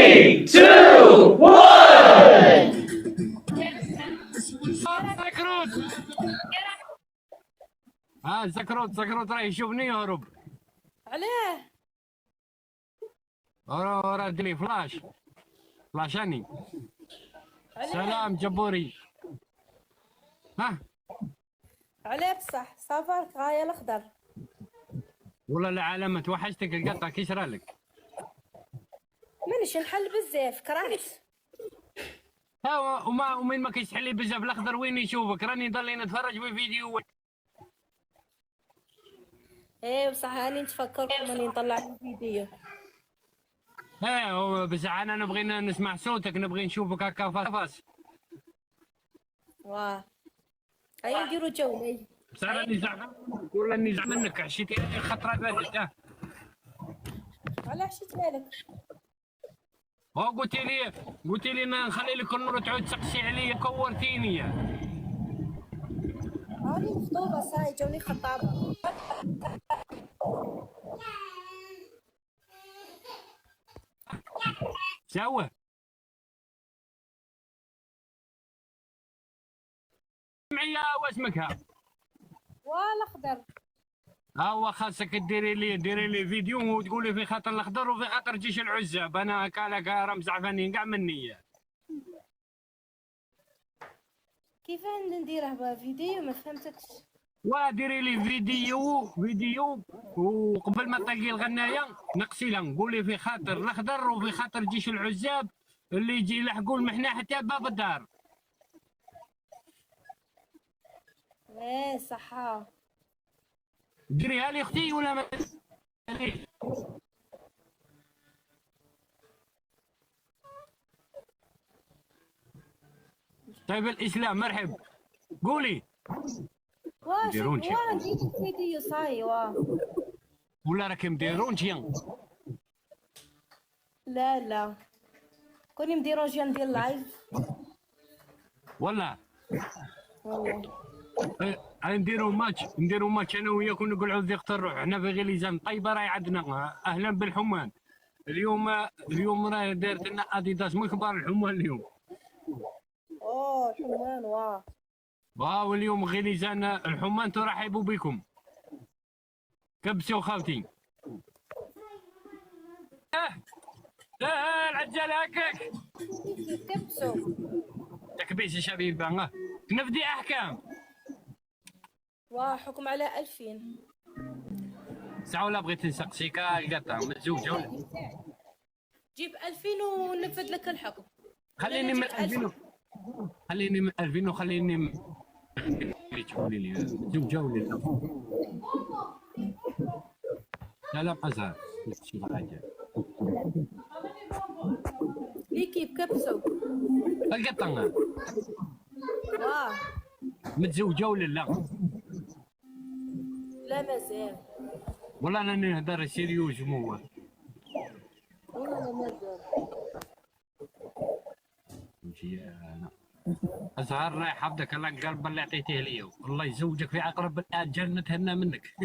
3, 2, 1. زكروت راه يشوفني يهرب. علاه؟ راه ديري فلاشاني. سلام جبوري. ها علاه بصح صافارك غاية الأخضر. والله العالم توحشتك القطع كي شرالك؟ مانيش نحل بزاف كرهت. ها ومين ما كيسحل لي بزاف الاخضر وين يشوفك؟ راني ضلي نتفرج في فيديو. ايه بصح هاني نتفكركم راني نطلع الفيديو. بس انا نبغي نسمع صوتك، نبغي نشوفك هكا فاس. واه هيا نديرو جولة. بس راني زعلان ولا راني زعلان منك، عشيتي خطره بادت. علاه عشيت بالك؟ قلتي لي نخلي لك النور تعود تسقسي عليا، كورتيني. راني مخطوبة صاي جوني خطابة. سوا معايا واسمك والأخضر. هو خاصك ديري لي فيديو وتقولي في خاطر الاخضر وفي خاطر جيش العزاب. انا كالك راه مزعفانين كاع مني. كيف نديره فيديو ما فهمتكش؟ وديري لي فيديو وقبل ما تطلقي الغنايه نقصي لها نقولي في خاطر الاخضر وفي خاطر جيش العزاب اللي يجي يلحقوا المحنه حتى باب الدار. ايه صحا. ديريها لي اختي ولا ما ديريش؟ طيب الاسلام مرحب قولي. واش مديرونش ندير فيديو صاي ولا راكي مديرونش؟ لا كوني مديرو جي ندير لايف والله والله. نديرو ماتش انا وياك ونقولوا ضيق الروح. حنا في غليزان طيبه راهي عندنا. اهلا بالحمان. اليوم راه دارت لنا اديداس من كبار الحمان اليوم. حمان واو اليوم غليزان الحمان ترحب بكم. كبسوا خاوتي. العجال هكاك كبسوا تكبيس شبيبه. نفدي احكام. حكم على 2000. ساعه ولا بغيت نسقسيك القطع متزوجه ولا؟ جيب 2000 ونفذ لك الحكم. خليني من 2000 وخليني تقولي لي متزوجه ولا لا؟ لا أزهر شي حاجة. كيف كبسوا القطة متزوجة ولا لا؟ لا مازال. والله أنا نهضر سيريوز مو والله مازال. نمشي أنا أزهر رايح حفظك الله القلب اللي عطيتيه لي، الله يزوجك في أقرب الآجال نتهنى منك.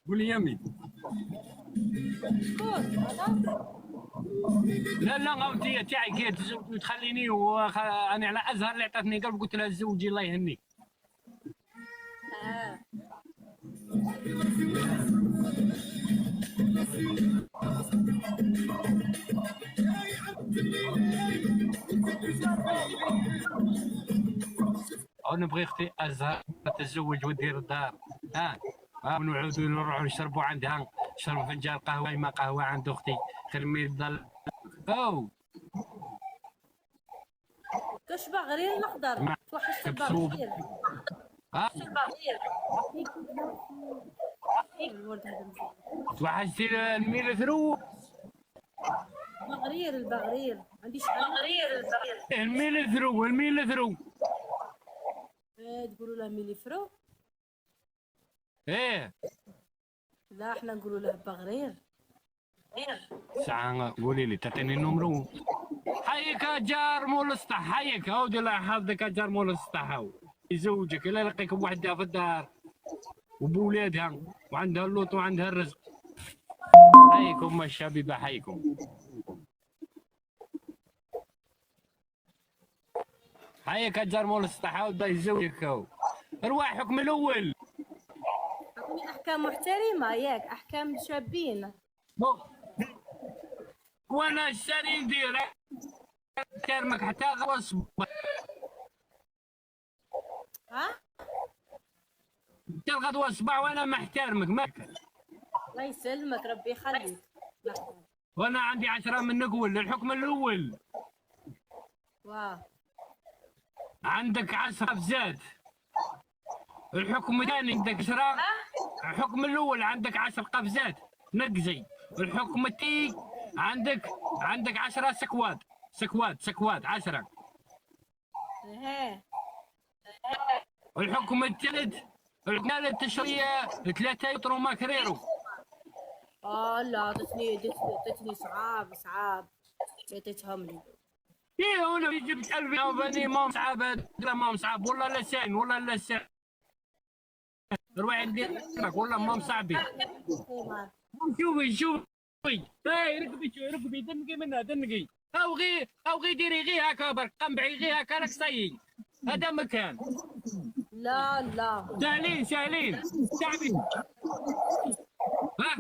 قولي يمي. شكون هذا؟ لا غوتي تاعي كي تزوج تخليني انا على ازهر اللي عطاتني قلب قلت لها زوجي الله يهنيك. نبغي اختي ازهر تتزوج ودير الدار. ونعودوا نروحوا نشربوا عندها، نشرب فنجان قهوه ما قهوه عند اختي خير من يضل. كاش بغرير الاخضر توحشت البغرير. توحشتي الميلثرو؟ البغرير عنديش الميلثرو تقولوا له ميليفرو؟ ايه لا احنا نقولوا له بغرير. ساعة قولي لي تعطيني النمرو. حيك جار مول السطح، حيك هاودي الله يحفظك جار مول السطح يزوجك الا لقيكم وحدها في الدار وبولادها وعندها اللوط وعندها الرزق. حيكم الشبيبه حيكم. هيك جار مول السطح بدا يزوجك هو. ارواح حكم الاول. احكام محترمه ياك، احكام شابين. وانا الشاري ندير كرمك حتى غوص. ها انت الغدوه الصباح وانا محترمك ما. الله يسلمك ربي يخليك. وانا عندي 10 منك ولا الحكم الاول. واه عندك 10 بزاد. الحكم الثاني عندك 10. الحكم الاول عندك 10 قفزات نقزي. الحكم الثاني عندك 10 سكوات 10. ايه الحكم الثالث شويه 3 يطرو ماكريرو. لا دتني صعاب تفهم لي. ايه انا جبت 1000 بني ما صعب. لا ما صعب والله لسان والله لسان. روح ندير والله ما صعبين. شوفي هاي ركبي دنقي منها دنقي او غي ديري غي هكا برك قنبعي غي هكا راك صيي. هذا مكان. لا سالين ها